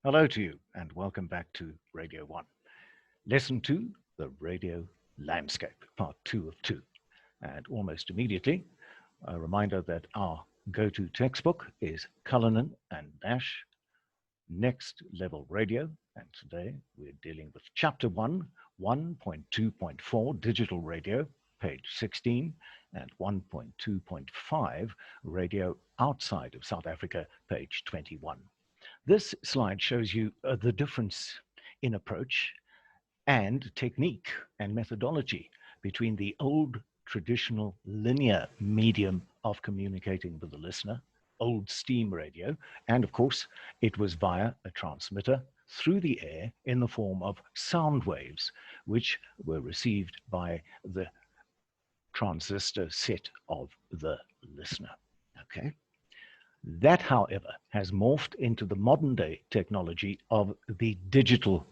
Hello to you, and welcome back to Radio 1. Lesson 2, the radio landscape, part 2 of 2. And almost immediately, a reminder that our go-to textbook is Cullinan and Nash, Next Level Radio. And today we're dealing with Chapter 1, 1.2.4, Digital Radio, page 16, and 1.2.5, Radio Outside of South Africa, page 21. This slide shows you the difference in approach and technique and methodology between the old traditional linear medium of communicating with the listener, old steam radio, and of course, it was via a transmitter through the air in the form of sound waves, which were received by the transistor set of the listener. Okay. That, however, has morphed into the modern day technology of the digital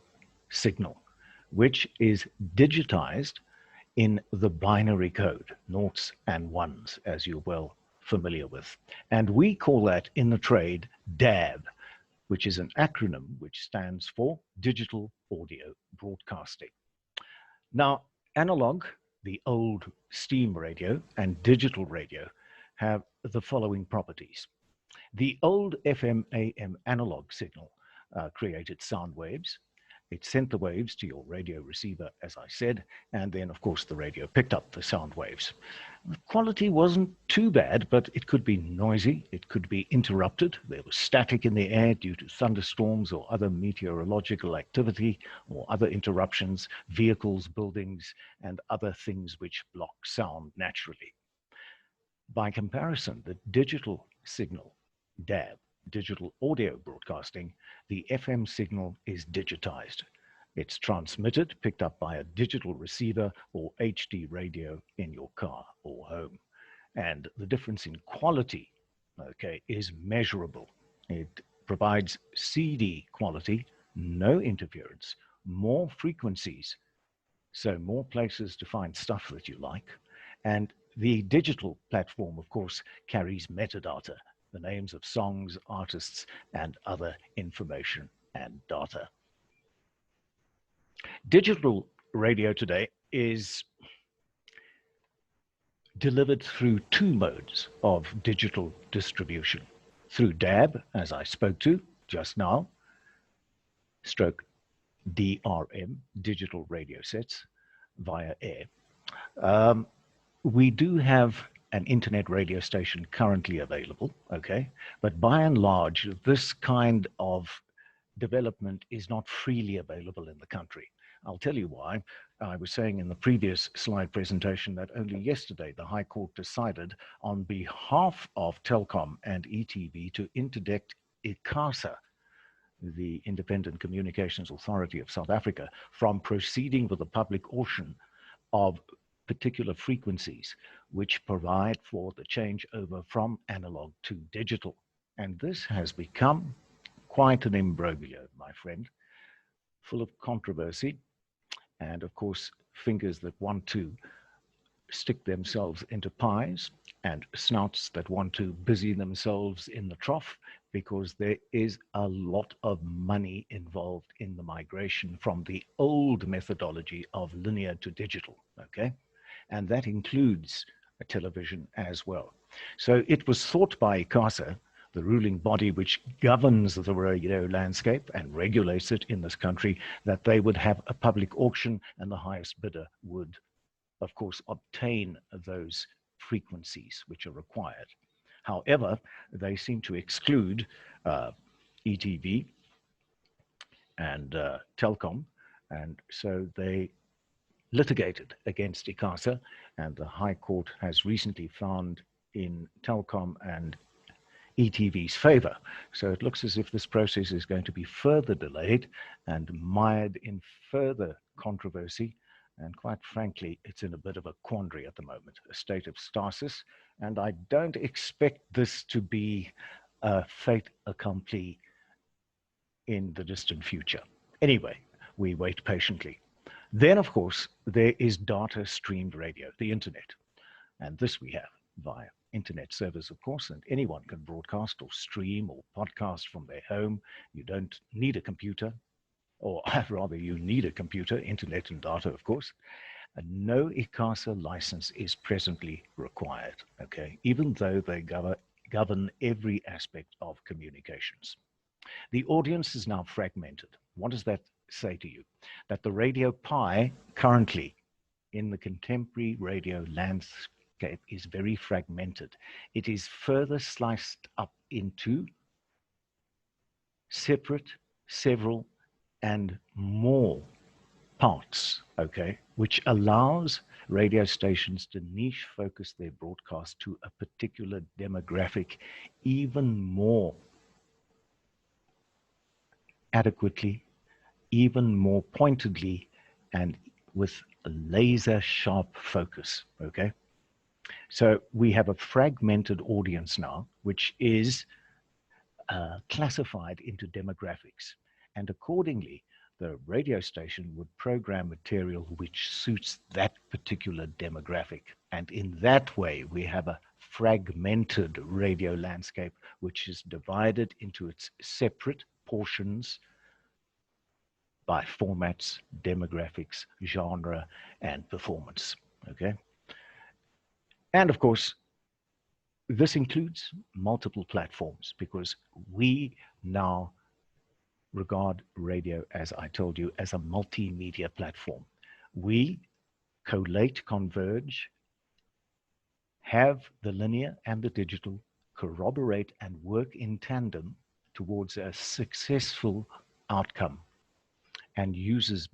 signal, which is digitized in the binary code, noughts and ones, as you're well familiar with. And we call that in the trade DAB, which is an acronym which stands for Digital Audio Broadcasting. Now, analog, the old steam radio, and digital radio have the following properties. The old FM AM analog signal created sound waves. It sent the waves to your radio receiver, as I said, and then, of course, the radio picked up the sound waves. The quality wasn't too bad, but it could be noisy, it could be interrupted. There was static in the air due to thunderstorms or other meteorological activity or other interruptions, vehicles, buildings, and other things which block sound naturally. By comparison, the digital signal, DAB, digital audio broadcasting, the FM signal is digitized. It's transmitted, picked up by a digital receiver or HD radio in your car or home. And the difference in quality, okay, is measurable. It provides CD quality, no interference, more frequencies, so more places to find stuff that you like. And the digital platform, of course, carries metadata, the names of songs, artists, and other information and data. Digital radio today is delivered through two modes of digital distribution. Through DAB, as I spoke to just now, stroke DRM, digital radio sets, via air. We do have an internet radio station currently available, okay? But by and large, this kind of development is not freely available in the country. I'll tell you why. I was saying in the previous slide presentation that only yesterday the High Court decided on behalf of Telkom and ETV to interdict ICASA, the Independent Communications Authority of South Africa, from proceeding with a public auction of particular frequencies which provide for the changeover from analog to digital. And this has become quite an imbroglio, my friend, full of controversy and, of course, fingers that want to stick themselves into pies and snouts that want to busy themselves in the trough, because there is a lot of money involved in the migration from the old methodology of linear to digital, okay? And that includes a television as well. So it was thought by ICASA, the ruling body which governs the radio landscape and regulates it in this country, that they would have a public auction and the highest bidder would, of course, obtain those frequencies which are required. However, they seem to exclude ETV and Telkom, and so they litigated against ICASA, and the High Court has recently found in Telkom and ETV's favor. So it looks as if this process is going to be further delayed and mired in further controversy. And quite frankly, it's in a bit of a quandary at the moment, a state of stasis. And I don't expect this to be a fait accompli in the distant future. Anyway, we wait patiently. Then, of course, there is data streamed radio, the internet. And this we have via internet servers, of course, and anyone can broadcast or stream or podcast from their home. You don't need a computer, or rather you need a computer, internet and data, of course. And no ICASA license is presently required, okay, even though they govern every aspect of communications. The audience is now fragmented. What does that say to you? That the radio pie currently in the contemporary radio landscape is very fragmented. It is further sliced up into separate, several, and more parts, okay, which allows radio stations to niche focus their broadcast to a particular demographic even more adequately, even more pointedly, and with a laser sharp focus, okay? So we have a fragmented audience now, which is classified into demographics. And accordingly, the radio station would program material which suits that particular demographic. And in that way, we have a fragmented radio landscape, which is divided into its separate portions by formats, demographics, genre, and performance, okay? And of course, this includes multiple platforms because we now regard radio, as I told you, as a multimedia platform. We collate, converge, have the linear and the digital corroborate and work in tandem towards a successful outcome, and uses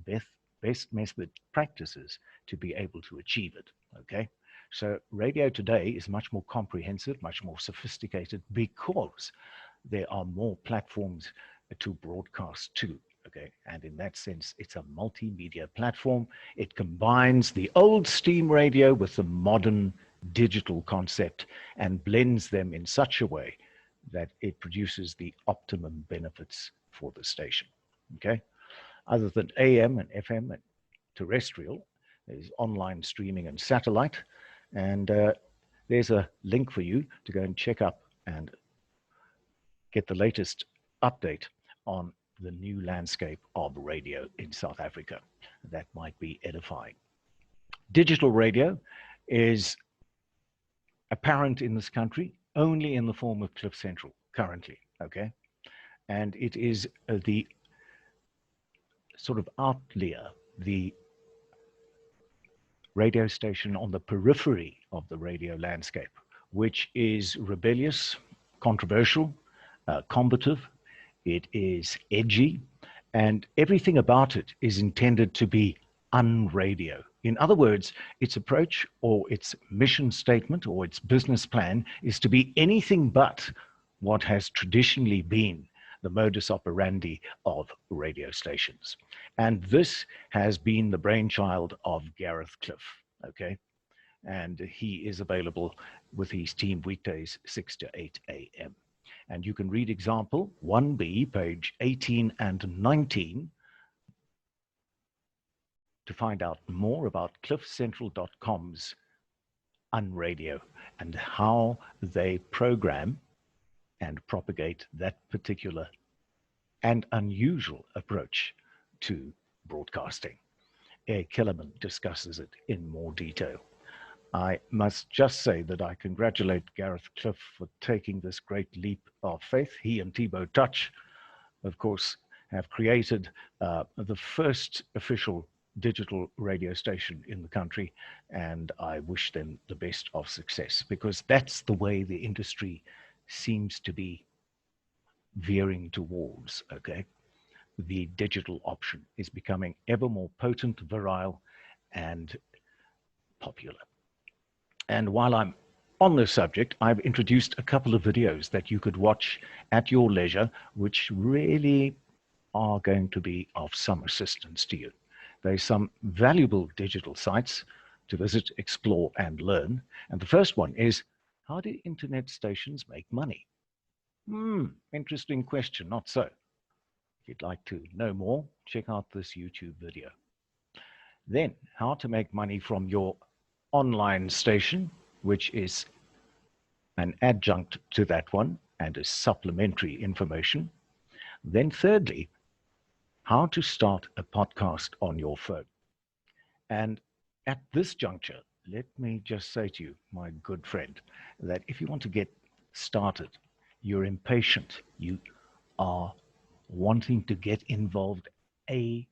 best method practices to be able to achieve it, okay? So radio today is much more comprehensive, much more sophisticated because there are more platforms to broadcast to, okay? And in that sense, it's a multimedia platform. It combines the old steam radio with the modern digital concept and blends them in such a way that it produces the optimum benefits for the station, okay? Other than AM and FM and terrestrial, there's online streaming and satellite. And there's a link for you to go and check up and get the latest update on the new landscape of radio in South Africa. That might be edifying. Digital radio is apparent in this country only in the form of Cliff Central currently, okay? And it is the sort of outlier, the radio station on the periphery of the radio landscape, which is rebellious, controversial, combative, it is edgy, and everything about it is intended to be unradio. In other words, its approach or its mission statement or its business plan is to be anything but what has traditionally been the modus operandi of radio stations. And this has been the brainchild of Gareth Cliff, okay? And he is available with his team weekdays, 6 to 8 a.m. And you can read example 1B, page 18 and 19, to find out more about cliffcentral.com's Unradio and how they program and propagate that particular and unusual approach to broadcasting. Eric Kellerman discusses it in more detail. I must just say that I congratulate Gareth Cliff for taking this great leap of faith. He and Thibaut Touch, of course, have created the first official digital radio station in the country, and I wish them the best of success because that's the way the industry seems to be veering towards, okay? The digital option is becoming ever more potent, virile, and popular. And while I'm on this subject, I've introduced a couple of videos that you could watch at your leisure, which really are going to be of some assistance to you. There's some valuable digital sites to visit, explore, and learn. And the first one is, how do internet stations make money? Interesting question, not so. If you'd like to know more, check out this YouTube video. Then, how to make money from your online station, which is an adjunct to that one and as supplementary information. Then thirdly, how to start a podcast on your phone. And at this juncture, let me just say to you, my good friend, that if you want to get started, you're impatient, you are wanting to get involved ASAP,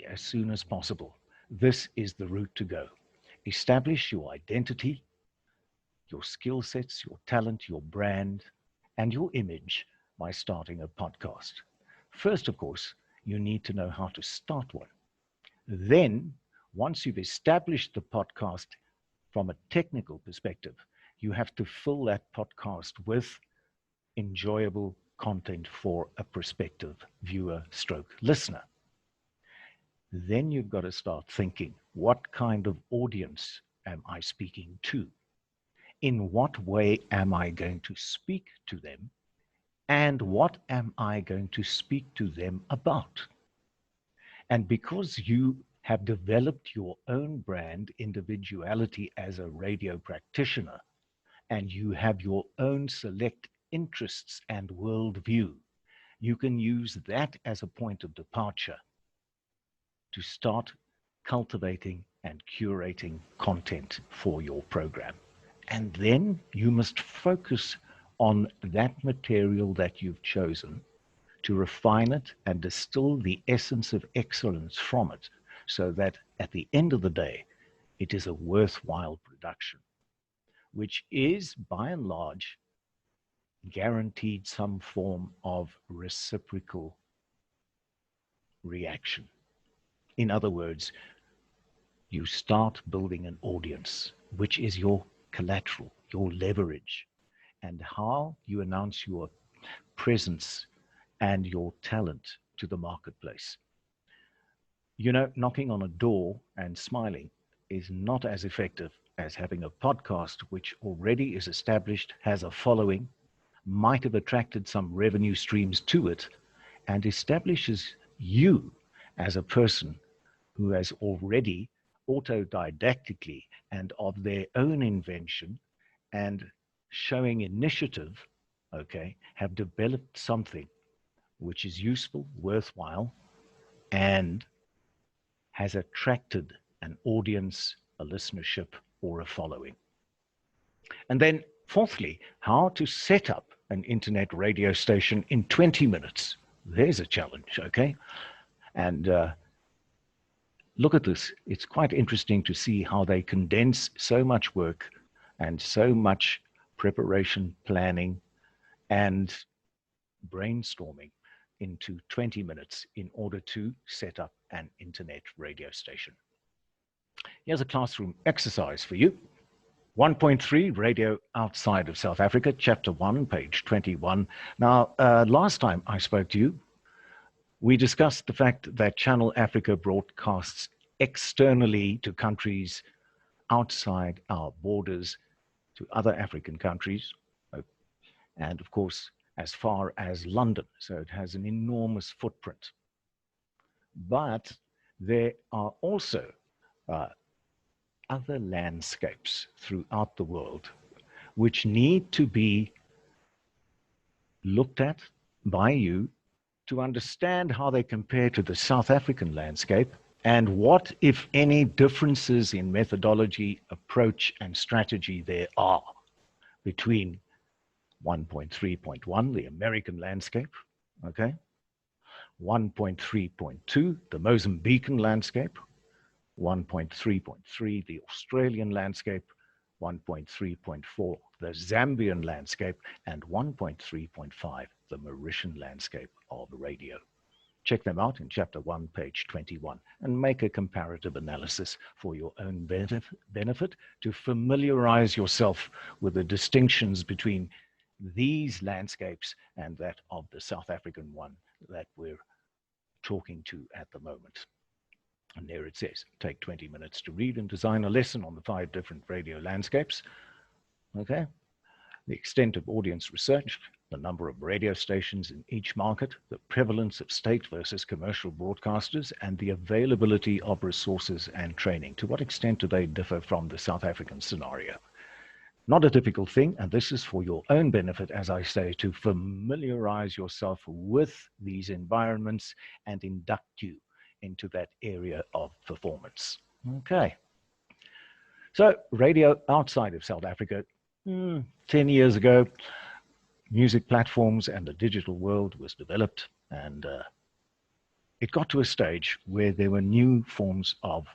as soon as possible, this is the route to go. Establish your identity, your skill sets, your talent, your brand, and your image by starting a podcast. First, of course, you need to know how to start one. Then, once you've established the podcast from a technical perspective, you have to fill that podcast with enjoyable content for a prospective viewer stroke listener. Then you've got to start thinking, what kind of audience am I speaking to? In what way am I going to speak to them? And what am I going to speak to them about? And because you have developed your own brand individuality as a radio practitioner, and you have your own select interests and worldview, you can use that as a point of departure to start cultivating and curating content for your program. And then you must focus on that material that you've chosen to refine it and distill the essence of excellence from it, so that at the end of the day, it is a worthwhile production, which is by and large guaranteed some form of reciprocal reaction. In other words, you start building an audience, which is your collateral, your leverage, and how you announce your presence and your talent to the marketplace. You know, knocking on a door and smiling is not as effective as having a podcast which already is established, has a following, might have attracted some revenue streams to it, and establishes you as a person who has already autodidactically and of their own invention and showing initiative, okay, have developed something which is useful, worthwhile, and has attracted an audience, a listenership, or a following. And then fourthly, how to set up an internet radio station in 20 minutes. There's a challenge, okay? And look at this. It's quite interesting to see how they condense so much work and so much preparation, planning, and brainstorming into 20 minutes in order to set up an internet radio station. Here's a classroom exercise for you. 1.3, Radio Outside of South Africa, Chapter 1, page 21. Now, last time I spoke to you, we discussed the fact that Channel Africa broadcasts externally to countries outside our borders, to other African countries, and of course, as far as London. So it has an enormous footprint. But there are also other landscapes throughout the world which need to be looked at by you to understand how they compare to the South African landscape and what, if any, differences in methodology, approach, and strategy there are between 1.3.1, the American landscape, okay? 1.3.2, the Mozambican landscape, 1.3.3, the Australian landscape, 1.3.4, the Zambian landscape, and 1.3.5, the Mauritian landscape of radio. Check them out in Chapter 1, page 21, and make a comparative analysis for your own benefit to familiarize yourself with the distinctions between these landscapes and that of the South African one that we're talking to at the moment. And there it says, take 20 minutes to read and design a lesson on the 5 different radio landscapes. Okay. The extent of audience research, the number of radio stations in each market, the prevalence of state versus commercial broadcasters, and the availability of resources and training. To what extent do they differ from the South African scenario? Not a difficult thing, and this is for your own benefit, as I say, to familiarize yourself with these environments and induct you into that area of performance. Okay. So radio outside of South Africa, 10 years ago, music platforms and the digital world was developed, and it got to a stage where there were new forms of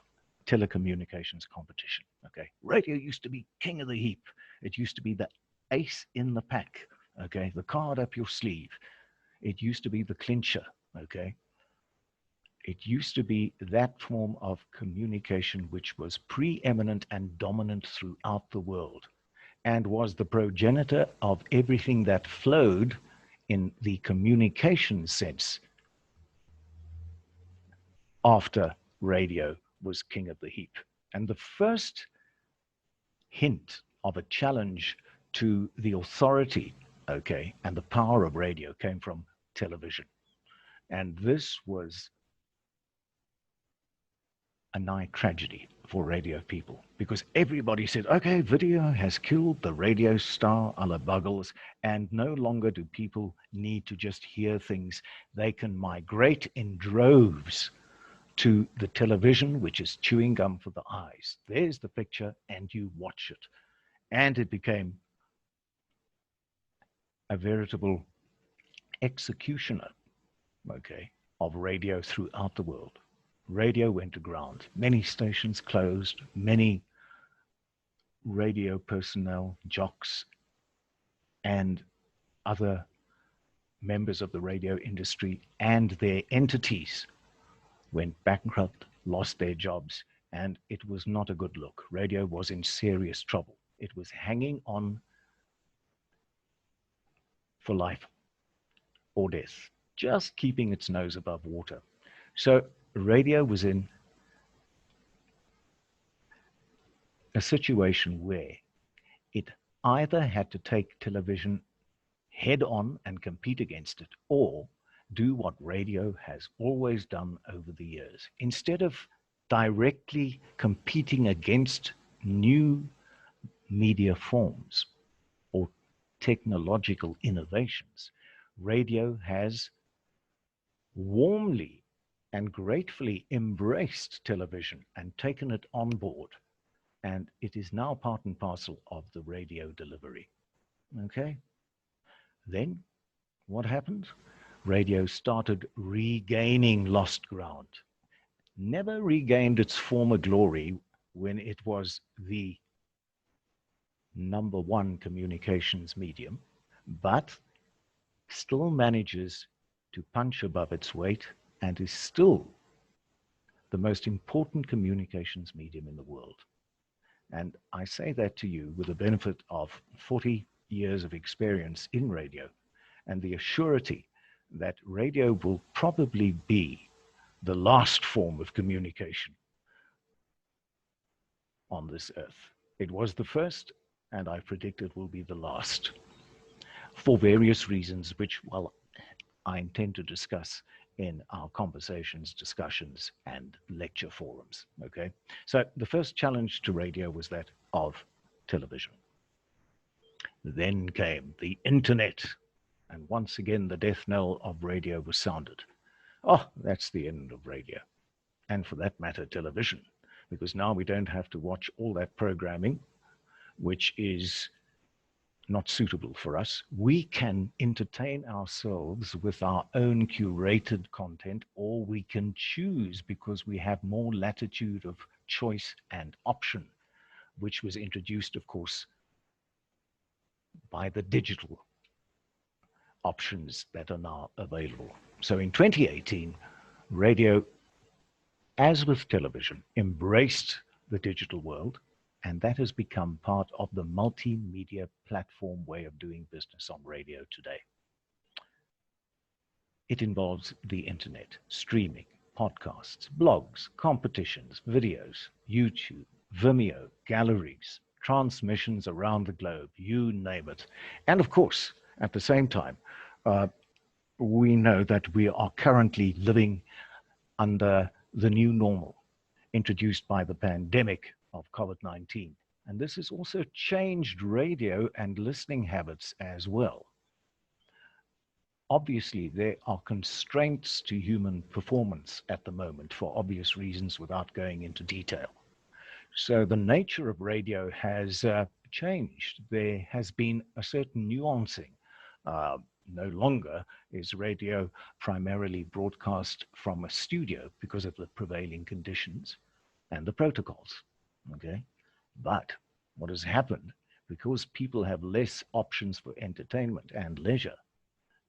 telecommunications competition. Okay, radio used to be king of the heap. It used to be the ace in the pack. Okay, the card up your sleeve. It used to be the clincher. Okay, it used to be that form of communication which was preeminent and dominant throughout the world, and was the progenitor of everything that flowed in the communication sense after radio was king of the heap. And the first hint of a challenge to the authority, okay, and the power of radio came from television. And this was a nigh tragedy for radio people, because everybody said, okay, video has killed the radio star a la Buggles, and no longer do people need to just hear things. They can migrate in droves to the television, which is chewing gum for the eyes. There's the picture, and you watch it. And it became a veritable executioner, okay, of radio throughout the world. Radio went to ground. Many stations closed. Many radio personnel, jocks, and other members of the radio industry and their entities went bankrupt, lost their jobs, and it was not a good look. Radio was in serious trouble. It was hanging on for life or death, just keeping its nose above water. So radio was in a situation where it either had to take television head on and compete against it, or do what radio has always done over the years. Instead of directly competing against new media forms or technological innovations, radio has warmly and gratefully embraced television and taken it on board. And it is now part and parcel of the radio delivery. Okay? Then what happened? Radio started regaining lost ground. Never regained its former glory when it was the #1 communications medium, but still manages to punch above its weight and is still the most important communications medium in the world. And I say that to you with the benefit of 40 years of experience in radio and the assurity that radio will probably be the last form of communication on this earth. It was the first, and I predict it will be the last, for various reasons, which, well, I intend to discuss in our conversations, discussions, and lecture forums, okay? So the first challenge to radio was that of television. Then came the internet, and once again, the death knell of radio was sounded. Oh, that's the end of radio, and for that matter, television, because now we don't have to watch all that programming, which is not suitable for us. We can entertain ourselves with our own curated content, or we can choose because we have more latitude of choice and option, which was introduced, of course, by the digital options that are now available. So in 2018, radio, as with television, embraced the digital world, and that has become part of the multimedia platform way of doing business on radio today. It involves the internet, streaming, podcasts, blogs, competitions, videos, YouTube, Vimeo, galleries, transmissions around the globe, you name it. And of course, at the same time, we know that we are currently living under the new normal introduced by the pandemic of COVID-19. And this has also changed radio and listening habits as well. Obviously, there are constraints to human performance at the moment for obvious reasons without going into detail. So the nature of radio has changed. There has been a certain nuancing. No longer is radio primarily broadcast from a studio because of the prevailing conditions and the protocols. Okay, but what has happened, because people have less options for entertainment and leisure,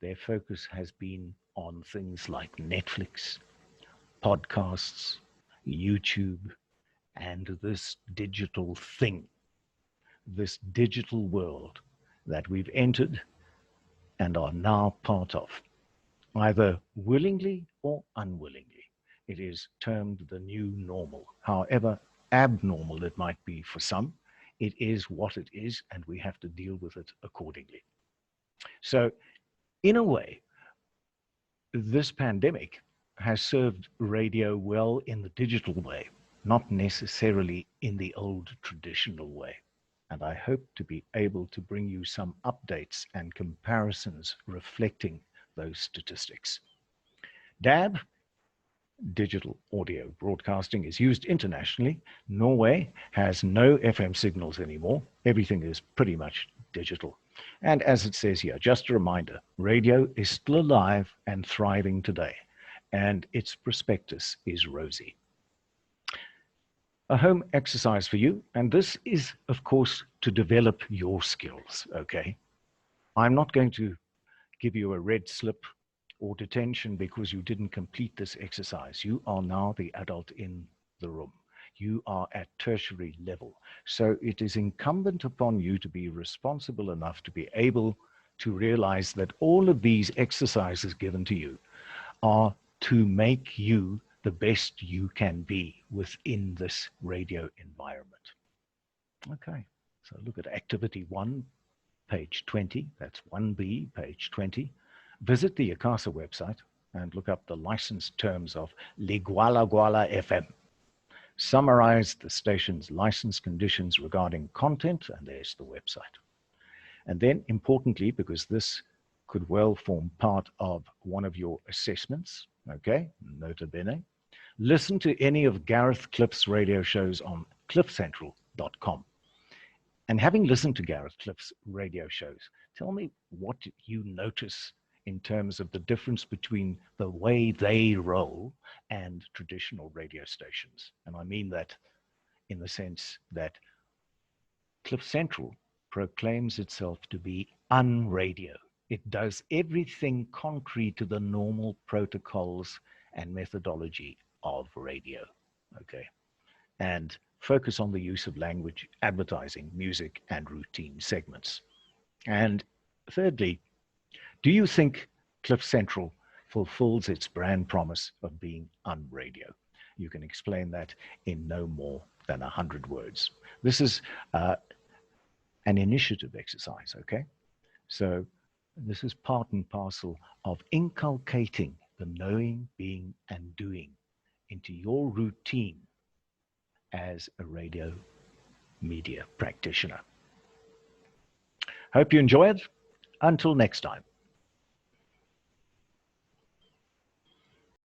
their focus has been on things like Netflix, podcasts, YouTube, and this digital thing, this digital world that we've entered and are now part of, either willingly or unwillingly. It is termed the new normal. However abnormal it might be for some, it is what it is, and we have to deal with it accordingly. So, in a way, this pandemic has served radio well in the digital way, not necessarily in the old traditional way. And I hope to be able to bring you some updates and comparisons reflecting those statistics. DAB, digital audio broadcasting, is used internationally. Norway has no FM signals anymore. Everything is pretty much digital. And as it says here, just a reminder, radio is still alive and thriving today, and its prospectus is rosy. A home exercise for you, and this is, of course, to develop your skills, okay? I'm not going to give you a red slip or detention because you didn't complete this exercise. You are now the adult in the room. You are at tertiary level. So it is incumbent upon you to be responsible enough to be able to realize that all of these exercises given to you are to make you the best you can be within this radio environment. Okay, so look at activity 1, page 20. That's 1B, page 20. Visit the ICASA website and look up the license terms of Ligwala Gwala FM. Summarize the station's license conditions regarding content, and there's the website. And then, importantly, because this could well form part of one of your assessments, okay, nota bene, listen to any of Gareth Cliff's radio shows on cliffcentral.com. And having listened to Gareth Cliff's radio shows, tell me what you notice in terms of the difference between the way they roll and traditional radio stations. And I mean that in the sense that Cliff Central proclaims itself to be unradio. It does everything contrary to the normal protocols and methodology of radio, okay? And focus on the use of language, advertising, music, and routine segments. And thirdly, do you think Cliff Central fulfills its brand promise of being unradio? You can explain that in no more than 100 words. This is an initiative exercise, okay? So this is part and parcel of inculcating the knowing, being, and doing into your routine as a radio media practitioner. Hope you enjoy it. Until next time.